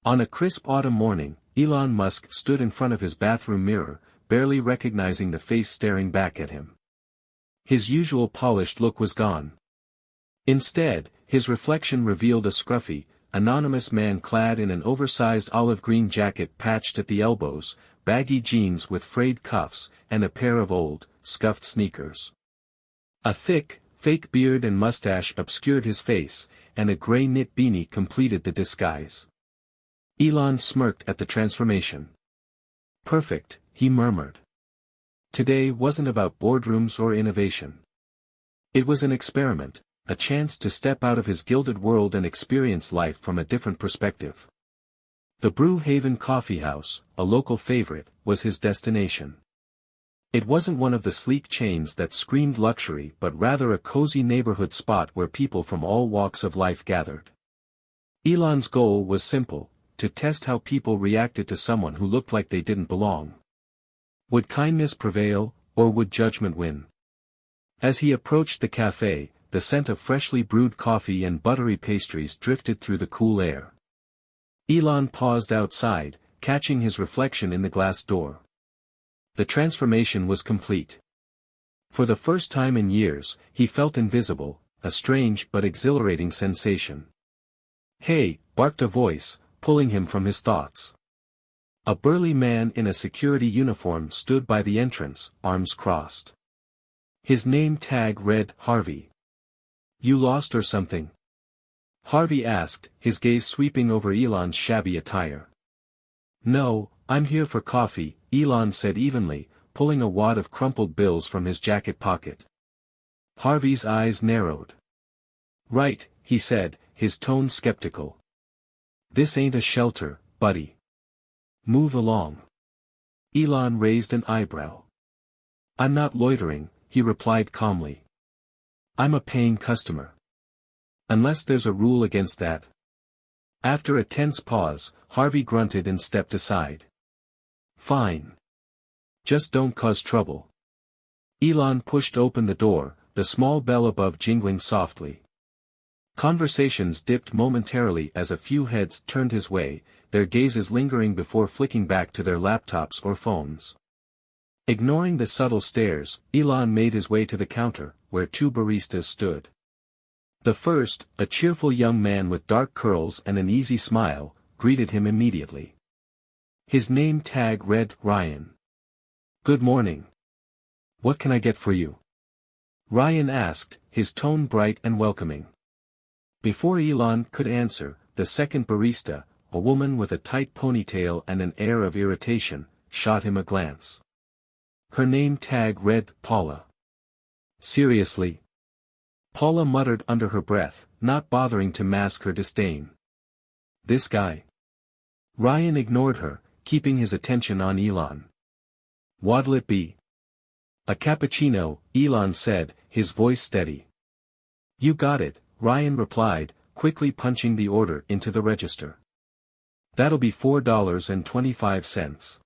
On a crisp autumn morning, Elon Musk stood in front of his bathroom mirror, barely recognizing the face staring back at him. His usual polished look was gone. Instead, his reflection revealed a scruffy, anonymous man clad in an oversized olive green jacket patched at the elbows, baggy jeans with frayed cuffs, and a pair of old, scuffed sneakers. A thick, fake beard and mustache obscured his face, and a gray knit beanie completed the disguise. Elon smirked at the transformation. "Perfect," he murmured. Today wasn't about boardrooms or innovation. It was an experiment, a chance to step out of his gilded world and experience life from a different perspective. The Brew Haven Coffee House, a local favorite, was his destination. It wasn't one of the sleek chains that screamed luxury but rather a cozy neighborhood spot where people from all walks of life gathered. Elon's goal was simple: to test how people reacted to someone who looked like they didn't belong. Would kindness prevail, or would judgment win? As he approached the cafe, the scent of freshly brewed coffee and buttery pastries drifted through the cool air. Elon paused outside, catching his reflection in the glass door. The transformation was complete. For the first time in years, he felt invisible, a strange but exhilarating sensation. "Hey," barked a voice, pulling him from his thoughts. A burly man in a security uniform stood by the entrance, arms crossed. His name tag read, Harvey. "You lost or something?" Harvey asked, his gaze sweeping over Elon's shabby attire. "No, I'm here for coffee," Elon said evenly, pulling a wad of crumpled bills from his jacket pocket. Harvey's eyes narrowed. "Right," he said, his tone skeptical. "This ain't a shelter, buddy. Move along." Elon raised an eyebrow. "I'm not loitering," he replied calmly. "I'm a paying customer. Unless there's a rule against that." After a tense pause, Harvey grunted and stepped aside. "Fine. Just don't cause trouble." Elon pushed open the door, the small bell above jingling softly. Conversations dipped momentarily as a few heads turned his way, their gazes lingering before flicking back to their laptops or phones. Ignoring the subtle stares, Elon made his way to the counter, where two baristas stood. The first, a cheerful young man with dark curls and an easy smile, greeted him immediately. His name tag read, Ryan. "Good morning. What can I get for you?" Ryan asked, his tone bright and welcoming. Before Elon could answer, the second barista, a woman with a tight ponytail and an air of irritation, shot him a glance. Her name tag read, Paula. "Seriously?" Paula muttered under her breath, not bothering to mask her disdain. "This guy?" Ryan ignored her, keeping his attention on Elon. "What'll it be?" "A cappuccino," Elon said, his voice steady. "You got it," Ryan replied, quickly punching the order into the register. "That'll be $4.25.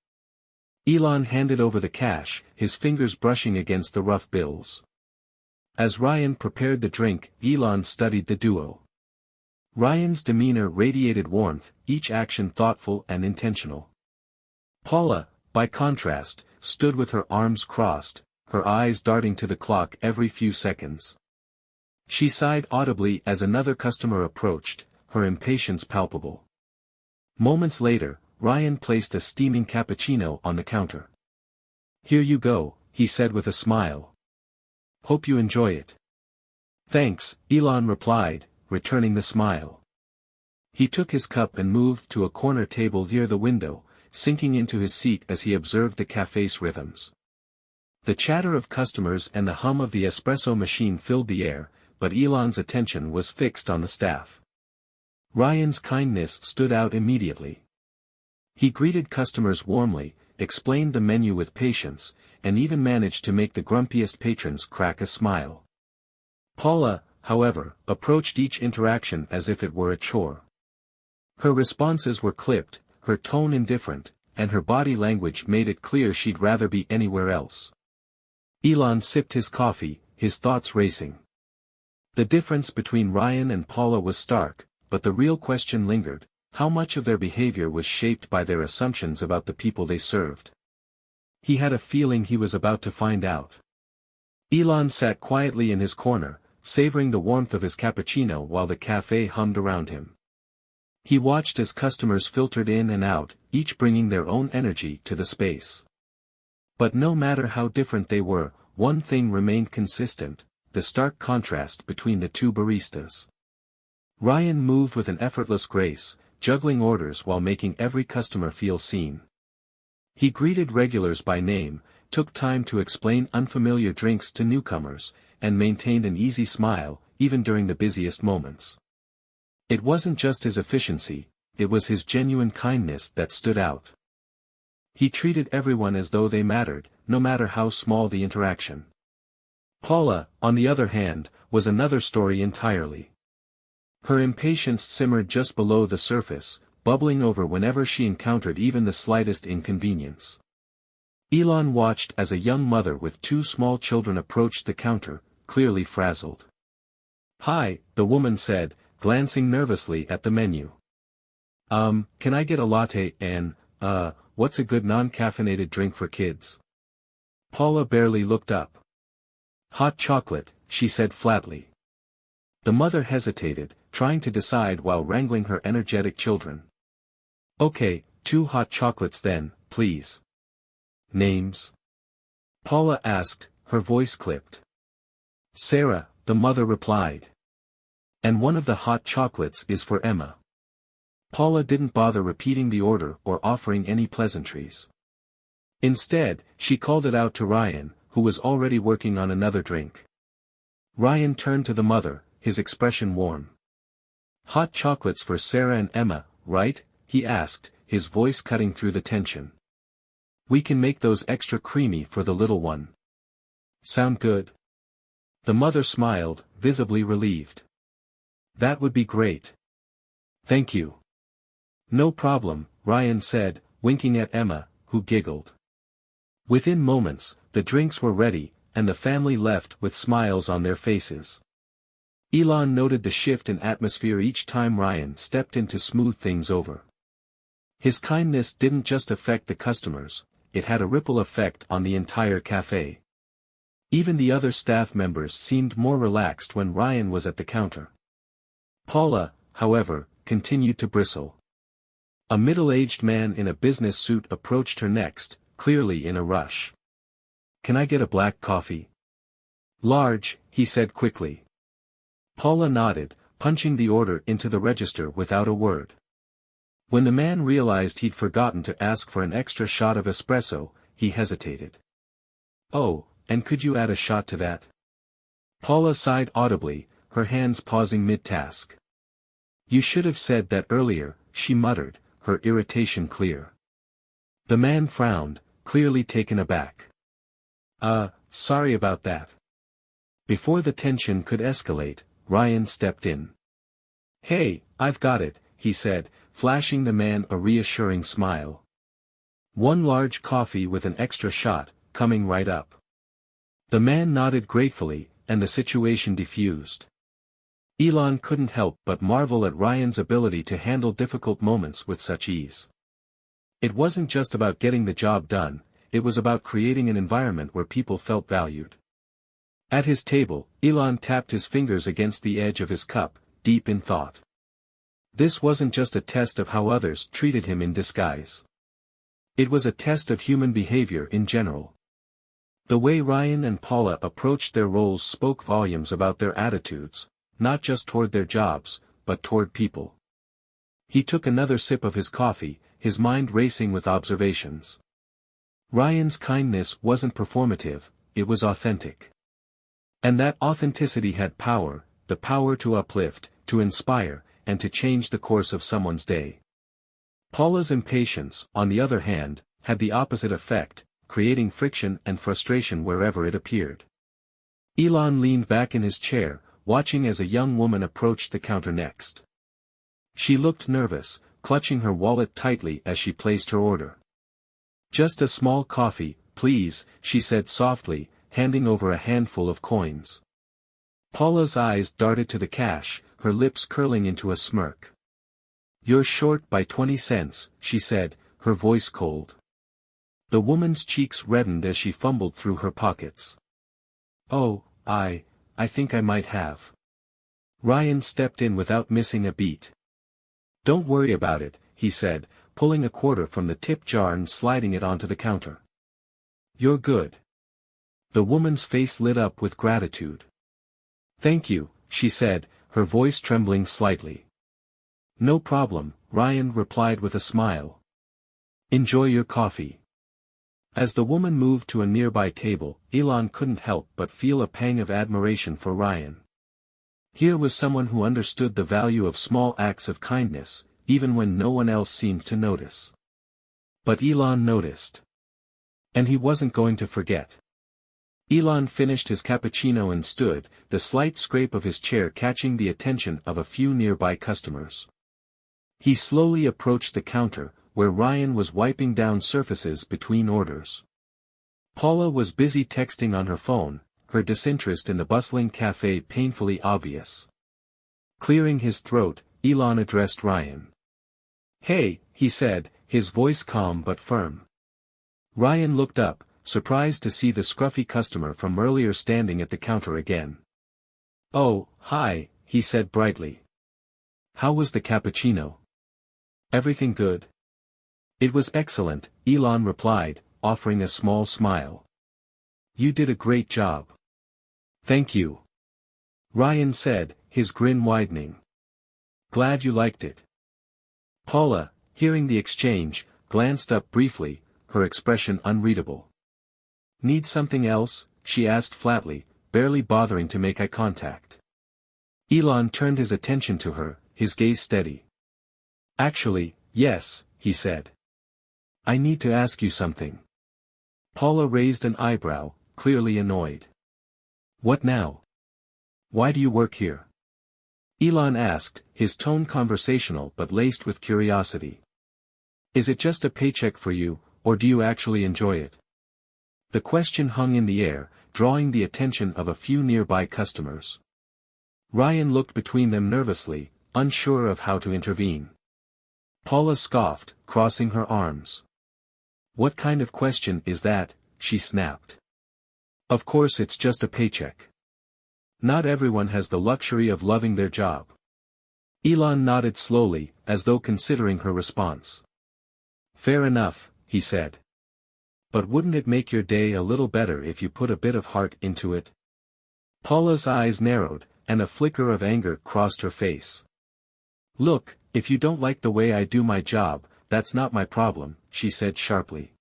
Elon handed over the cash, his fingers brushing against the rough bills. As Ryan prepared the drink, Elon studied the duo. Ryan's demeanor radiated warmth, each action thoughtful and intentional. Paula, by contrast, stood with her arms crossed, her eyes darting to the clock every few seconds. She sighed audibly as another customer approached, her impatience palpable. Moments later, Ryan placed a steaming cappuccino on the counter. "Here you go," he said with a smile. "Hope you enjoy it." "Thanks," Elon replied, returning the smile. He took his cup and moved to a corner table near the window, sinking into his seat as he observed the cafe's rhythms. The chatter of customers and the hum of the espresso machine filled the air, but Elon's attention was fixed on the staff. Ryan's kindness stood out immediately. He greeted customers warmly, explained the menu with patience, and even managed to make the grumpiest patrons crack a smile. Paula, however, approached each interaction as if it were a chore. Her responses were clipped, her tone indifferent, and her body language made it clear she'd rather be anywhere else. Elon sipped his coffee, his thoughts racing. The difference between Ryan and Paula was stark, but the real question lingered: How much of their behavior was shaped by their assumptions about the people they served? He had a feeling he was about to find out. Elon sat quietly in his corner, savoring the warmth of his cappuccino while the cafe hummed around him. He watched as customers filtered in and out, each bringing their own energy to the space. But no matter how different they were, one thing remained consistent: the stark contrast between the two baristas. Ryan moved with an effortless grace, juggling orders while making every customer feel seen. He greeted regulars by name, took time to explain unfamiliar drinks to newcomers, and maintained an easy smile, even during the busiest moments. It wasn't just his efficiency, it was his genuine kindness that stood out. He treated everyone as though they mattered, no matter how small the interaction. Paula, on the other hand, was another story entirely. Her impatience simmered just below the surface, bubbling over whenever she encountered even the slightest inconvenience. Elon watched as a young mother with two small children approached the counter, clearly frazzled. "Hi," the woman said, glancing nervously at the menu. Can I get a latte and, what's a good non-caffeinated drink for kids?" Paula barely looked up. "Hot chocolate," she said flatly. The mother hesitated, trying to decide while wrangling her energetic children. "Okay, 2 hot chocolates then, please." "Names?" Paula asked, her voice clipped. "Sarah," the mother replied. "And one of the hot chocolates is for Emma." Paula didn't bother repeating the order or offering any pleasantries. Instead, she called it out to Ryan, who was already working on another drink. Ryan turned to the mother, his expression warm. "Hot chocolates for Sarah and Emma, right?" he asked, his voice cutting through the tension. "We can make those extra creamy for the little one. Sound good?" The mother smiled, visibly relieved. "That would be great. Thank you." "No problem," Ryan said, winking at Emma, who giggled. Within moments, the drinks were ready, and the family left with smiles on their faces. Elon noted the shift in atmosphere each time Ryan stepped in to smooth things over. His kindness didn't just affect the customers, it had a ripple effect on the entire cafe. Even the other staff members seemed more relaxed when Ryan was at the counter. Paula, however, continued to bristle. A middle-aged man in a business suit approached her next, clearly in a rush. "Can I get a black coffee?" "Large," he said quickly. Paula nodded, punching the order into the register without a word. When the man realized he'd forgotten to ask for an extra shot of espresso, he hesitated. "Oh, and could you add a shot to that?" Paula sighed audibly, her hands pausing mid-task. "You should have said that earlier," she muttered, her irritation clear. The man frowned, clearly taken aback. Sorry about that." Before the tension could escalate, Ryan stepped in. "Hey, I've got it," he said, flashing the man a reassuring smile. "1 large coffee with an extra shot, coming right up." The man nodded gratefully, and the situation diffused. Elon couldn't help but marvel at Ryan's ability to handle difficult moments with such ease. It wasn't just about getting the job done, it was about creating an environment where people felt valued. At his table, Elon tapped his fingers against the edge of his cup, deep in thought. This wasn't just a test of how others treated him in disguise. It was a test of human behavior in general. The way Ryan and Paula approached their roles spoke volumes about their attitudes, not just toward their jobs, but toward people. He took another sip of his coffee, his mind racing with observations. Ryan's kindness wasn't performative, it was authentic. And that authenticity had power, the power to uplift, to inspire, and to change the course of someone's day. Paula's impatience, on the other hand, had the opposite effect, creating friction and frustration wherever it appeared. Elon leaned back in his chair, watching as a young woman approached the counter next. She looked nervous, clutching her wallet tightly as she placed her order. "Just a small coffee, please," she said softly, handing over a handful of coins. Paula's eyes darted to the cash, her lips curling into a smirk. You're short by 20 cents, she said, her voice cold. The woman's cheeks reddened as she fumbled through her pockets. Oh, I think I might have. Ryan stepped in without missing a beat. Don't worry about it, he said, pulling a quarter from the tip jar and sliding it onto the counter. You're good. The woman's face lit up with gratitude. Thank you, she said, her voice trembling slightly. No problem, Ryan replied with a smile. Enjoy your coffee. As the woman moved to a nearby table, Elon couldn't help but feel a pang of admiration for Ryan. Here was someone who understood the value of small acts of kindness, even when no one else seemed to notice. But Elon noticed. And he wasn't going to forget. Elon finished his cappuccino and stood, the slight scrape of his chair catching the attention of a few nearby customers. He slowly approached the counter, where Ryan was wiping down surfaces between orders. Paula was busy texting on her phone, her disinterest in the bustling cafe painfully obvious. Clearing his throat, Elon addressed Ryan. Hey, he said, his voice calm but firm. Ryan looked up, surprised to see the scruffy customer from earlier standing at the counter again. Oh, hi, he said brightly. How was the cappuccino? Everything good? It was excellent, Elon replied, offering a small smile. You did a great job. Thank you. Ryan said, his grin widening. Glad you liked it. Paula, hearing the exchange, glanced up briefly, her expression unreadable. Need something else? She asked flatly, barely bothering to make eye contact. Elon turned his attention to her, his gaze steady. Actually, yes, he said. I need to ask you something. Paula raised an eyebrow, clearly annoyed. What now? Why do you work here? Elon asked, his tone conversational but laced with curiosity. Is it just a paycheck for you, or do you actually enjoy it? The question hung in the air, drawing the attention of a few nearby customers. Ryan looked between them nervously, unsure of how to intervene. Paula scoffed, crossing her arms. What kind of question is that? She snapped. Of course it's just a paycheck. Not everyone has the luxury of loving their job. Elon nodded slowly, as though considering her response. Fair enough, he said. But wouldn't it make your day a little better if you put a bit of heart into it? Paula's eyes narrowed, and a flicker of anger crossed her face. Look, if you don't like the way I do my job, that's not my problem, she said sharply.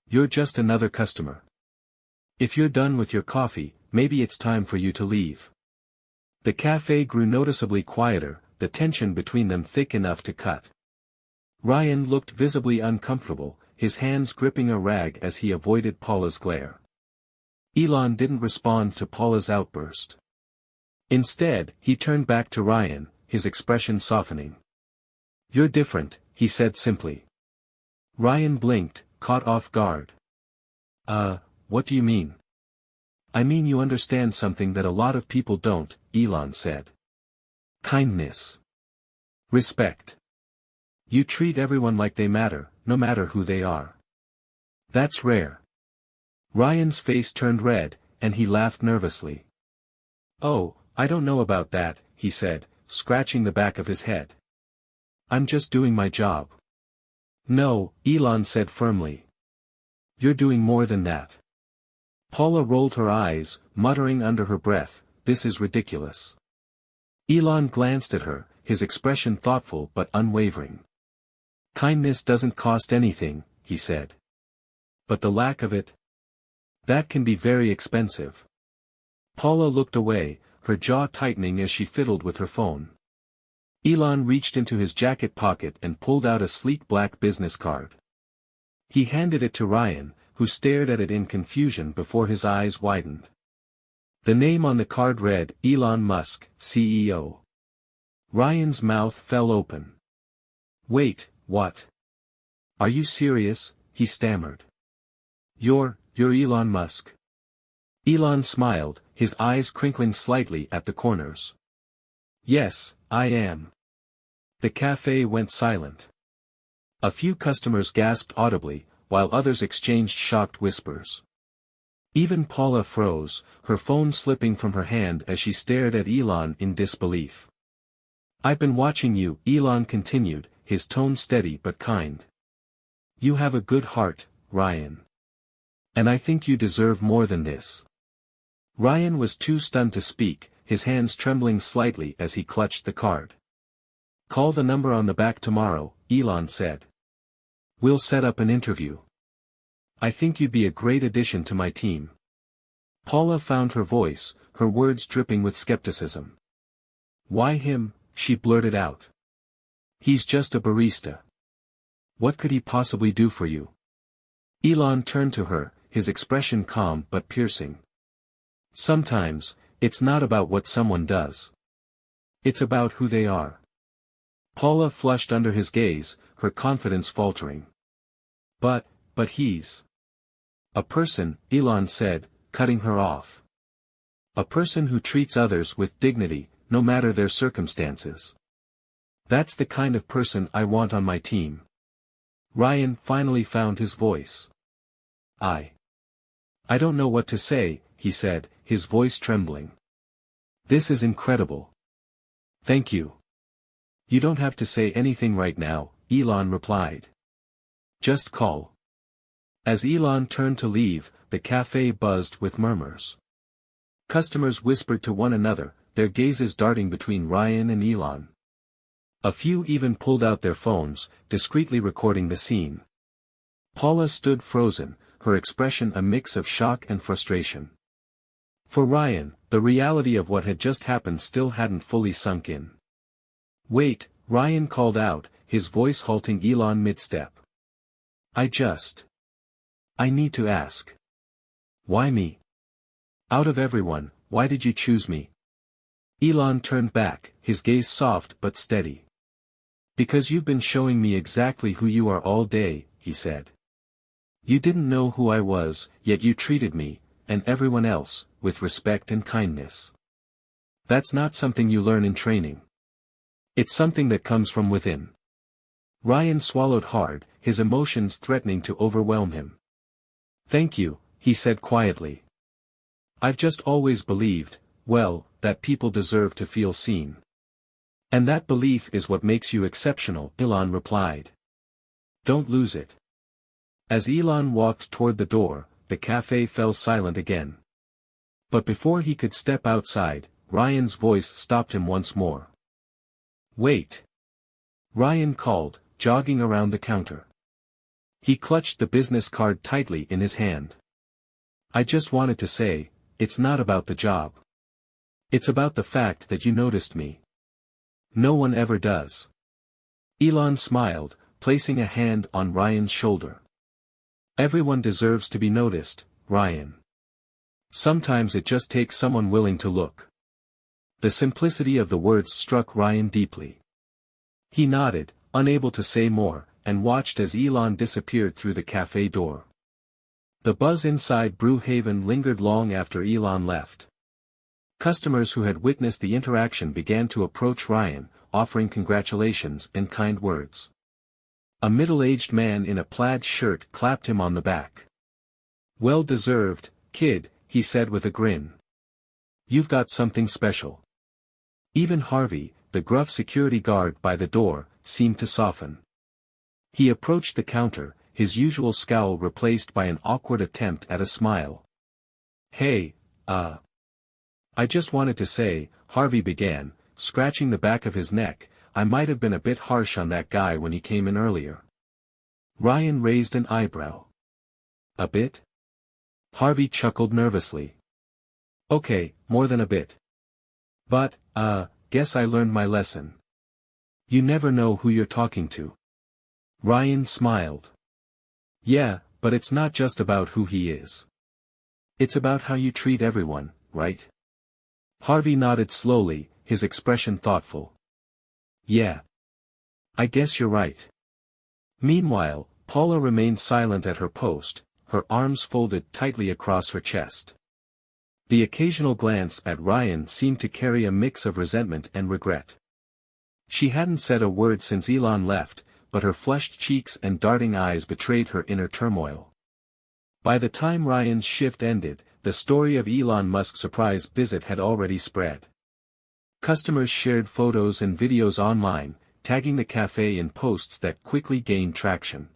You're just another customer. If you're done with your coffee, maybe it's time for you to leave. The cafe grew noticeably quieter, the tension between them thick enough to cut. Ryan looked visibly uncomfortable, his hands gripping a rag as he avoided Paula's glare. Elon didn't respond to Paula's outburst. Instead, he turned back to Ryan, his expression softening. You're different, he said simply. Ryan blinked, caught off guard. What do you mean? I mean you understand something that a lot of people don't, Elon said. Kindness. Respect. You treat everyone like they matter, no matter who they are. That's rare. Ryan's face turned red, and he laughed nervously. Oh, I don't know about that, he said, scratching the back of his head. I'm just doing my job. No, Elon said firmly. You're doing more than that. Paula rolled her eyes, muttering under her breath, this is ridiculous. Elon glanced at her, his expression thoughtful but unwavering. Kindness doesn't cost anything, he said. But the lack of it? That can be very expensive. Paula looked away, her jaw tightening as she fiddled with her phone. Elon reached into his jacket pocket and pulled out a sleek black business card. He handed it to Ryan, who stared at it in confusion before his eyes widened. The name on the card read, Elon Musk, CEO. Ryan's mouth fell open. Wait, what? Are you serious? He stammered. You're Elon Musk. Elon smiled, his eyes crinkling slightly at the corners. Yes, I am. The cafe went silent. A few customers gasped audibly, while others exchanged shocked whispers. Even Paula froze, her phone slipping from her hand as she stared at Elon in disbelief. "I've been watching you," Elon continued, his tone steady but kind. "You have a good heart, Ryan. And I think you deserve more than this." Ryan was too stunned to speak, his hands trembling slightly as he clutched the card. "Call the number on the back tomorrow," Elon said. "We'll set up an interview. I think you'd be a great addition to my team." Paula found her voice, her words dripping with skepticism. "Why him?" she blurted out. "He's just a barista. What could he possibly do for you?" Elon turned to her, his expression calm but piercing. "Sometimes, it's not about what someone does. It's about who they are." Paula flushed under his gaze, her confidence faltering. But he's a person," Elon said, cutting her off. "A person who treats others with dignity, no matter their circumstances. That's the kind of person I want on my team." Ryan finally found his voice. I don't know what to say," he said, his voice trembling. "This is incredible. Thank you." "You don't have to say anything right now," Elon replied. "Just call." As Elon turned to leave, the cafe buzzed with murmurs. Customers whispered to one another, their gazes darting between Ryan and Elon. A few even pulled out their phones, discreetly recording the scene. Paula stood frozen, her expression a mix of shock and frustration. For Ryan, the reality of what had just happened still hadn't fully sunk in. "Wait," Ryan called out, his voice halting Elon mid-step. I need to ask. Why me? Out of everyone, why did you choose me?" Elon turned back, his gaze soft but steady. "Because you've been showing me exactly who you are all day," he said. "You didn't know who I was, yet you treated me, and everyone else, with respect and kindness. That's not something you learn in training. It's something that comes from within." Ryan swallowed hard, his emotions threatening to overwhelm him. "Thank you," he said quietly. "I've just always believed, well, that people deserve to feel seen. And that belief is what makes you exceptional," Elon replied. "Don't lose it." As Elon walked toward the door, the cafe fell silent again. But before he could step outside, Ryan's voice stopped him once more. "Wait." Ryan called, jogging around the counter. He clutched the business card tightly in his hand. "I just wanted to say, it's not about the job. It's about the fact that you noticed me. No one ever does." Elon smiled, placing a hand on Ryan's shoulder. "Everyone deserves to be noticed, Ryan. Sometimes it just takes someone willing to look." The simplicity of the words struck Ryan deeply. He nodded, unable to say more, and watched as Elon disappeared through the cafe door. The buzz inside Brew Haven lingered long after Elon left. Customers who had witnessed the interaction began to approach Ryan, offering congratulations and kind words. A middle-aged man in a plaid shirt clapped him on the back. "Well deserved, kid," he said with a grin. "You've got something special." Even Harvey, the gruff security guard by the door, seemed to soften. He approached the counter, his usual scowl replaced by an awkward attempt at a smile. "Hey, I just wanted to say," Harvey began, scratching the back of his neck, "I might have been a bit harsh on that guy when he came in earlier." Ryan raised an eyebrow. "A bit?" Harvey chuckled nervously. "Okay, more than a bit. But, guess I learned my lesson. You never know who you're talking to." Ryan smiled. "Yeah, but it's not just about who he is. It's about how you treat everyone, right?" Harvey nodded slowly, his expression thoughtful. "Yeah. I guess you're right." Meanwhile, Paula remained silent at her post, her arms folded tightly across her chest. The occasional glance at Ryan seemed to carry a mix of resentment and regret. She hadn't said a word since Elon left, but her flushed cheeks and darting eyes betrayed her inner turmoil. By the time Ryan's shift ended, the story of Elon Musk's surprise visit had already spread. Customers shared photos and videos online, tagging the cafe in posts that quickly gained traction.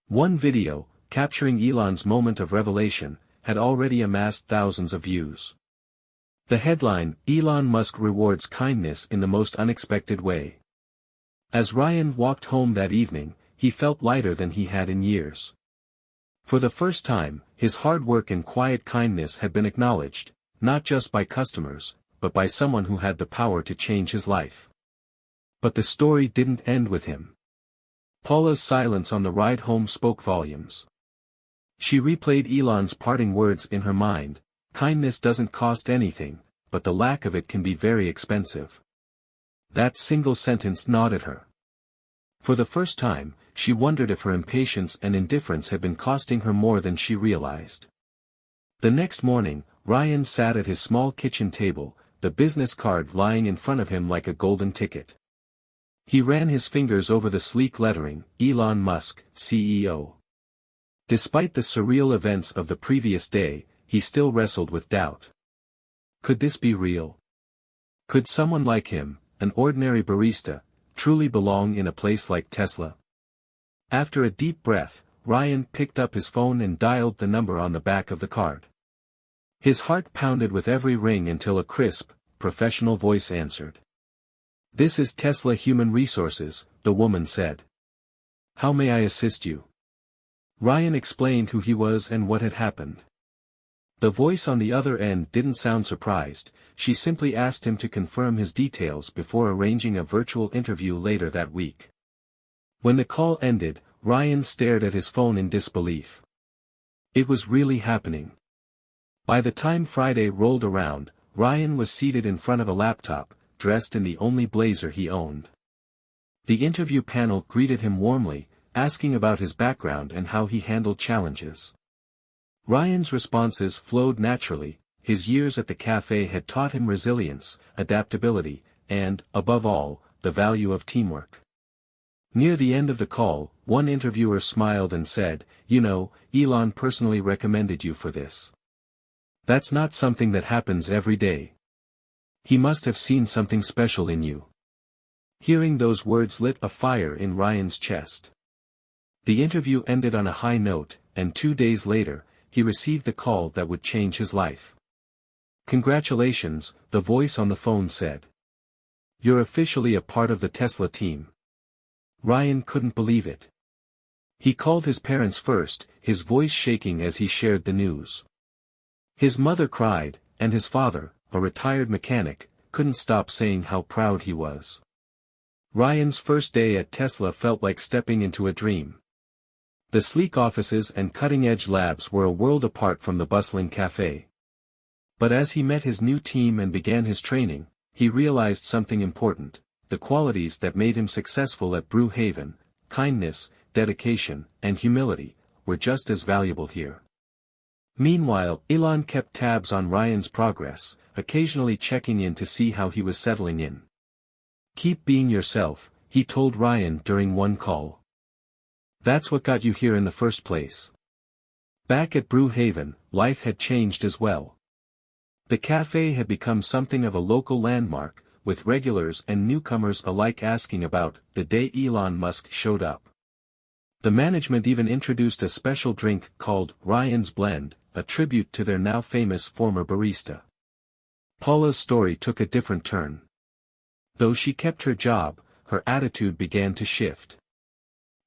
One video, capturing Elon's moment of revelation, had already amassed thousands of views. The headline, Elon Musk rewards kindness in the most unexpected way. As Ryan walked home that evening, he felt lighter than he had in years. For the first time, his hard work and quiet kindness had been acknowledged, not just by customers, but by someone who had the power to change his life. But the story didn't end with him. Paula's silence on the ride home spoke volumes. She replayed Elon's parting words in her mind: kindness doesn't cost anything, but the lack of it can be very expensive. That single sentence gnawed her. For the first time, she wondered if her impatience and indifference had been costing her more than she realized. The next morning, Ryan sat at his small kitchen table, the business card lying in front of him like a golden ticket. He ran his fingers over the sleek lettering, Elon Musk, CEO. Despite the surreal events of the previous day, he still wrestled with doubt. Could this be real? Could someone like him, an ordinary barista, truly belong in a place like Tesla? After a deep breath, Ryan picked up his phone and dialed the number on the back of the card. His heart pounded with every ring until a crisp, professional voice answered. "This is Tesla Human Resources," the woman said. "How may I assist you?" Ryan explained who he was and what had happened. The voice on the other end didn't sound surprised. She simply asked him to confirm his details before arranging a virtual interview later that week. When the call ended, Ryan stared at his phone in disbelief. It was really happening. By the time Friday rolled around, Ryan was seated in front of a laptop, dressed in the only blazer he owned. The interview panel greeted him warmly, asking about his background and how he handled challenges. Ryan's responses flowed naturally. His years at the cafe had taught him resilience, adaptability, and, above all, the value of teamwork. Near the end of the call, one interviewer smiled and said, "You know, Elon personally recommended you for this. That's not something that happens every day. He must have seen something special in you." Hearing those words lit a fire in Ryan's chest. The interview ended on a high note, and 2 days later, he received the call that would change his life. "Congratulations," the voice on the phone said. "You're officially a part of the Tesla team." Ryan couldn't believe it. He called his parents first, his voice shaking as he shared the news. His mother cried, and his father, a retired mechanic, couldn't stop saying how proud he was. Ryan's first day at Tesla felt like stepping into a dream. The sleek offices and cutting-edge labs were a world apart from the bustling cafe. But as he met his new team and began his training, he realized something important: the qualities that made him successful at Brew Haven, kindness, dedication, and humility, were just as valuable here. Meanwhile, Elon kept tabs on Ryan's progress, occasionally checking in to see how he was settling in. "Keep being yourself," he told Ryan during one call. "That's what got you here in the first place." Back at Brew Haven, life had changed as well. The cafe had become something of a local landmark, with regulars and newcomers alike asking about the day Elon Musk showed up. The management even introduced a special drink called Ryan's Blend, a tribute to their now famous former barista. Paula's story took a different turn. Though she kept her job, her attitude began to shift.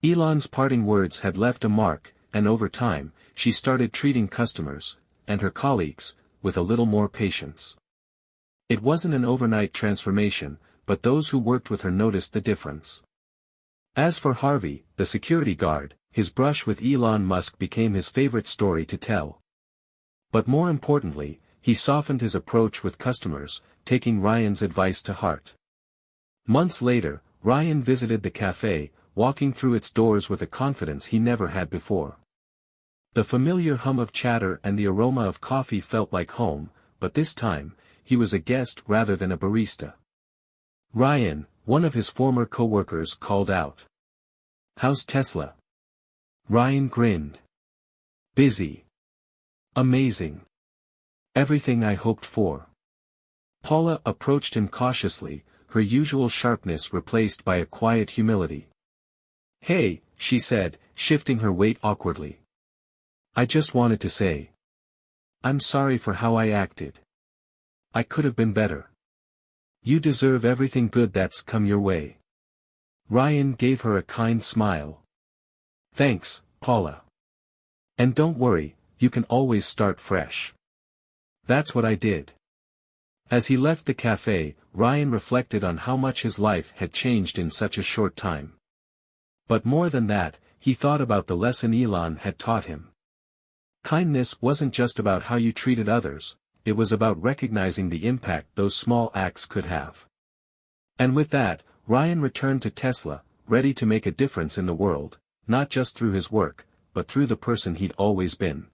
Elon's parting words had left a mark, and over time, she started treating customers, and her colleagues, with a little more patience. It wasn't an overnight transformation, but those who worked with her noticed the difference. As for Harvey, the security guard, his brush with Elon Musk became his favorite story to tell. But more importantly, he softened his approach with customers, taking Ryan's advice to heart. Months later, Ryan visited the cafe, walking through its doors with a confidence he never had before. The familiar hum of chatter and the aroma of coffee felt like home, but this time, he was a guest rather than a barista. "Ryan, one of his former coworkers called out. "How's Tesla?" Ryan grinned. "Busy. Amazing. Everything I hoped for." Paula approached him cautiously, her usual sharpness replaced by a quiet humility. "Hey," she said, shifting her weight awkwardly. "I just wanted to say. I'm sorry for how I acted. I could have been better. You deserve everything good that's come your way." Ryan gave her a kind smile. "Thanks, Paula. And don't worry, you can always start fresh." That's what I did. As he left the cafe, Ryan reflected on how much his life had changed in such a short time. But more than that, he thought about the lesson Elon had taught him. Kindness wasn't just about how you treated others, it was about recognizing the impact those small acts could have. And with that, Ryan returned to Tesla, ready to make a difference in the world, not just through his work, but through the person he'd always been.